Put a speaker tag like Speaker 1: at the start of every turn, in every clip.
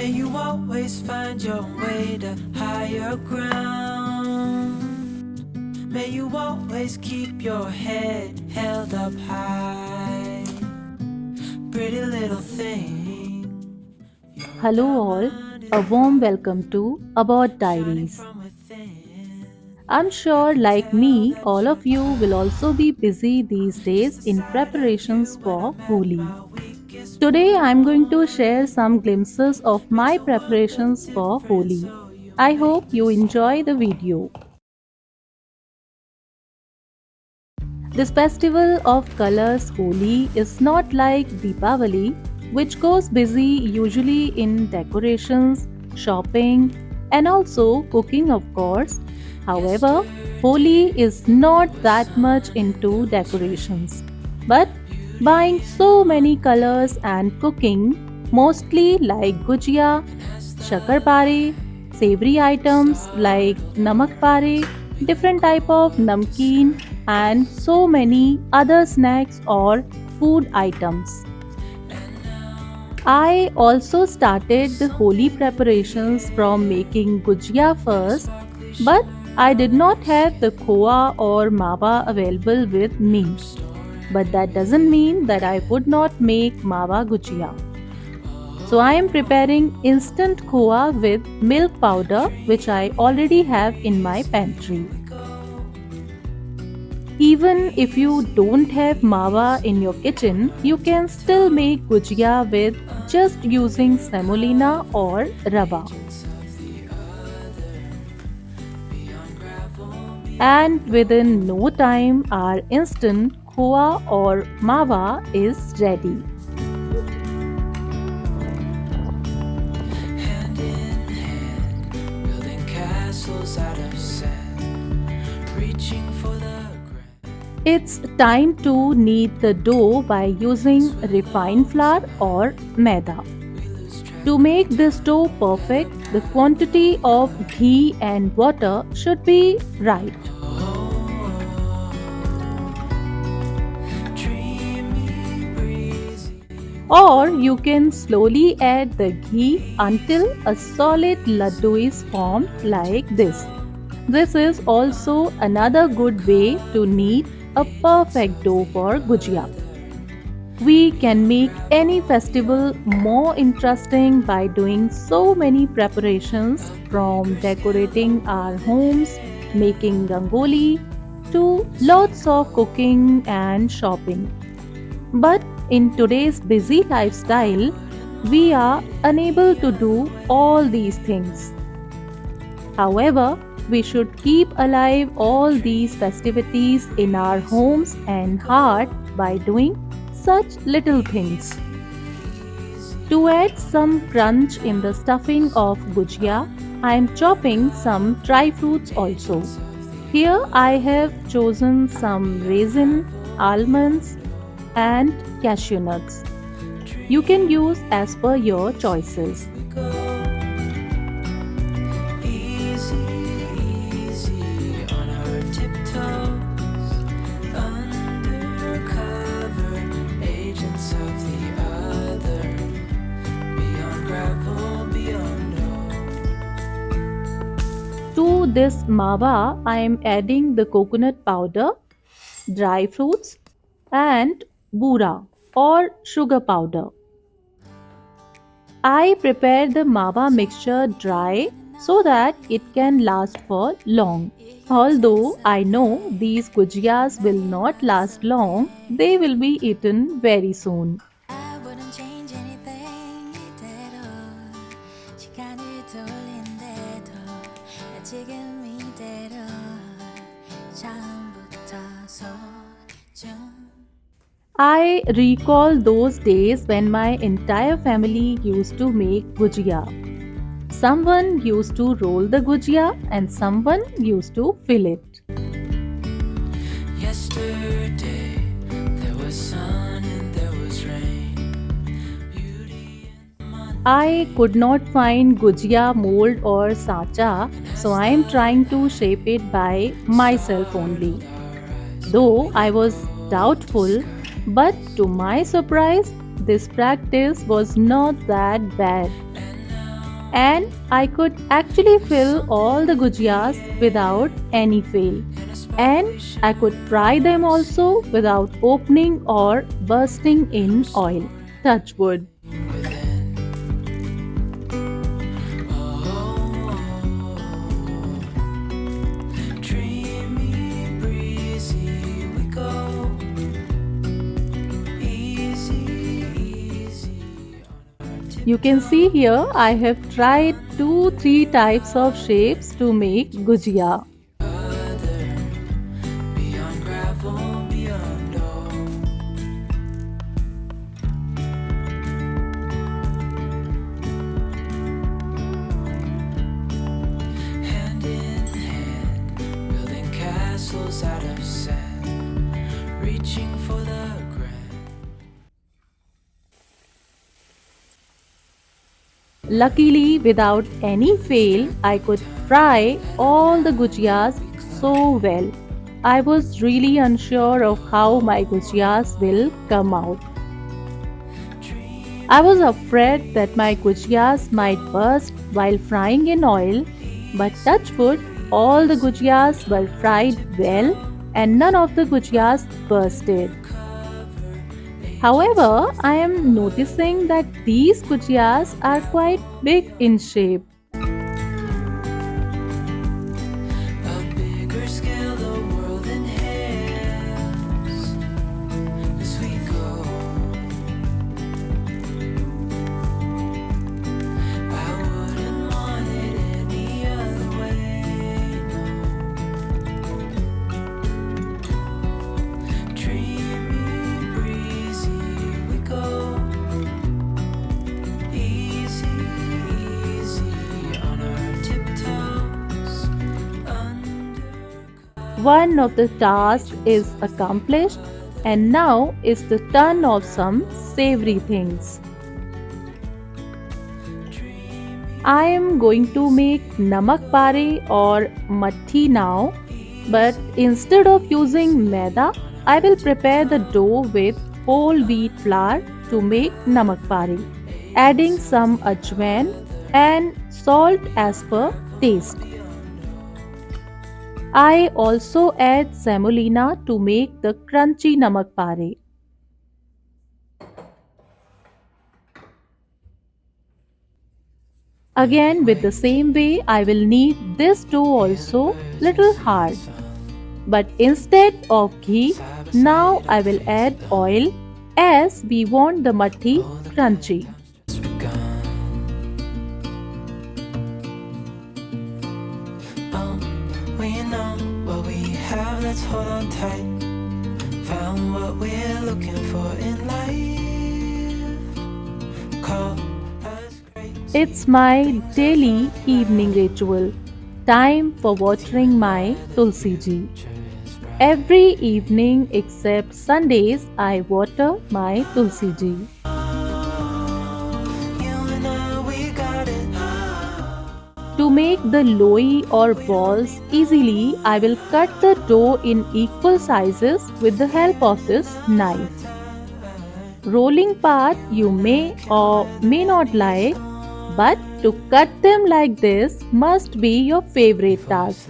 Speaker 1: May you always find your way to higher ground. May you always keep your head held up high. Pretty little thing.
Speaker 2: Hello, all. A warm welcome to Abode Diaries.
Speaker 1: From within.
Speaker 2: I'm sure, like me, all of you will also be busy these days in preparations for Holi. Today, I'm going to share some glimpses of my preparations for Holi. I hope you enjoy the video. This festival of colors, Holi, is not like Deepavali, which goes busy usually in decorations, shopping, and also cooking, of course. However, Holi is not that much into decorations, but buying so many colors and cooking, mostly like Gujiya, Shakar Pare, savory items like Namak Pare, different type of namkeen and so many other snacks or food items. I also started the holy preparations from making gujiya first, but I did not have the Khoya or Mawa available with me. But that doesn't mean that I would not make Mawa gujiya. So I am preparing instant Khoya with milk powder which I already have in my pantry. Even if you don't have mawa in your kitchen, you can still make gujiya with just using semolina or rava. And within no time, our instant khoa or mawa is ready.
Speaker 1: Hand in hand, building castles out of sand, reaching for the
Speaker 2: It's time to knead the dough by using refined flour or maida. To make this dough perfect, the quantity of ghee and water should be right.
Speaker 1: dreamy breezy.
Speaker 2: Or you can slowly add the ghee until a solid laddu is formed like this. This is also another good way to knead a perfect dough for gujiya. We can make any festival more interesting by doing so many preparations from decorating our homes, making rangoli, to lots of cooking and shopping. But in today's busy lifestyle, we are unable to do all these things. However, we should keep alive all these festivities in our homes and heart by doing such little things. To add some crunch in the stuffing of gujiya, I am chopping some dry fruits also. Here I have chosen some raisin, almonds, and cashew nuts. You can use as per your choices.
Speaker 1: Easy, easy on our tiptoes, undercover agents of the other, beyond gravel, beyond
Speaker 2: To this mawa, I am adding the coconut powder, dry fruits, and bura or sugar powder. I prepare the mawa mixture dry so that it can last for long. Although I know these gujiyas will not last long, they will be eaten very soon.
Speaker 1: I wouldn't change anything 이대로 시간을 돌린대도 나 지금 이대로 처음부터 소중
Speaker 2: I recall those days when my entire family used to make gujiya. Someone used to roll the gujiya and someone used to fill it.
Speaker 1: Yesterday there was sun and there was rain.
Speaker 2: I could not find gujiya mold or sacha, so I am trying to shape it by myself only. Though I was doubtful, but to my surprise, this practice was not that bad. and I could actually fill all the gujiyas without any fail. And I could fry them also without opening or bursting in oil. Touch wood.
Speaker 1: Dreamy, breezy, we go easy, easy.
Speaker 2: You can see here I have tried 2-3 types of shapes to make gujiya.
Speaker 1: Beyond gravel, beyond all. Hand in hand, building castles out of sand, reaching for the grand.
Speaker 2: Luckily, without any fail, I could fry all the gujiyas so well. I was really unsure of how my gujiyas will come out. I was afraid that my gujiyas might burst while frying in oil, but touch wood, all the gujiyas were fried well and none of the gujiyas bursted. However, I am noticing that these gujiyas are quite big in shape.
Speaker 1: A bigger scale, the world inhales as we go. I wouldn't want it any other way, no. Dreamy, breezy, we go easy, easy on our tiptoes under.
Speaker 2: One of the tasks is accomplished, and now is the turn of some savory things. I am going to make namak pare or matti now, but instead of using maida, I will prepare the dough with whole wheat flour to make namak pare, adding some ajwain and salt as per taste. I also add semolina to make the crunchy namak pare. Again, with the same way, I will knead this dough also little hard. But instead of ghee, now I will add oil as we want the matti crunchy.
Speaker 1: Oh, we know what we have, let's hold on tight. Found what we're looking for in life. Call us crazy.
Speaker 2: It's my daily evening ritual. Time for watering my tulsi ji. Every evening except Sundays, I water my tulsi ji.
Speaker 1: You and I, we got it.
Speaker 2: To make the loi or balls easily, I will cut the dough in equal sizes with the help of this knife. Rolling part you may or may not like, but to cut them like this must be your favorite task.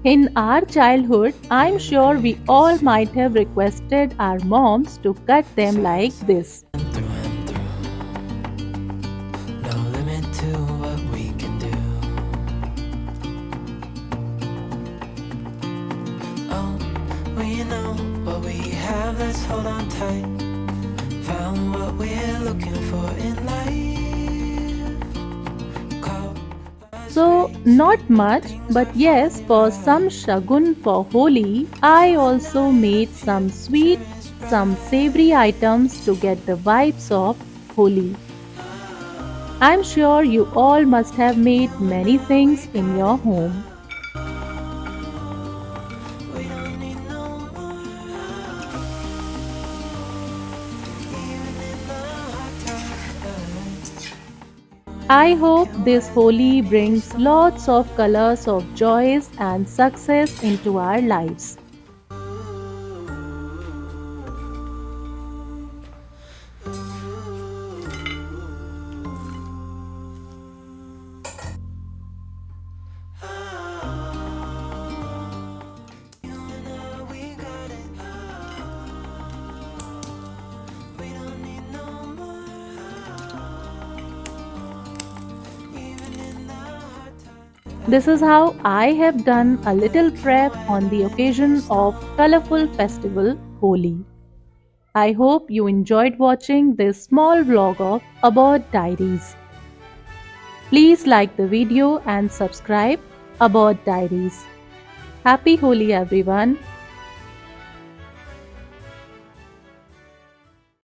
Speaker 2: In our childhood, I'm sure we all might have requested our moms to cut them like this.
Speaker 1: Through and through. No limit to what we can do. Oh, we know what we have, let's hold on tight. Found what we're looking for in life. Call us
Speaker 2: So, not much, but yes, for some shagun for Holi, I also made some sweet, some savory items to get the vibes of Holi. I'm sure you all must have made many things in your home.
Speaker 1: we don't need no more. Even in the hard times.
Speaker 2: I hope this Holi brings lots of colors of joys and success into our lives. This is how I have done a little prep on the occasion of colorful festival Holi. I hope you enjoyed watching this small vlog of Abode Diaries. Please like the video and subscribe Abode Diaries. Happy Holi everyone!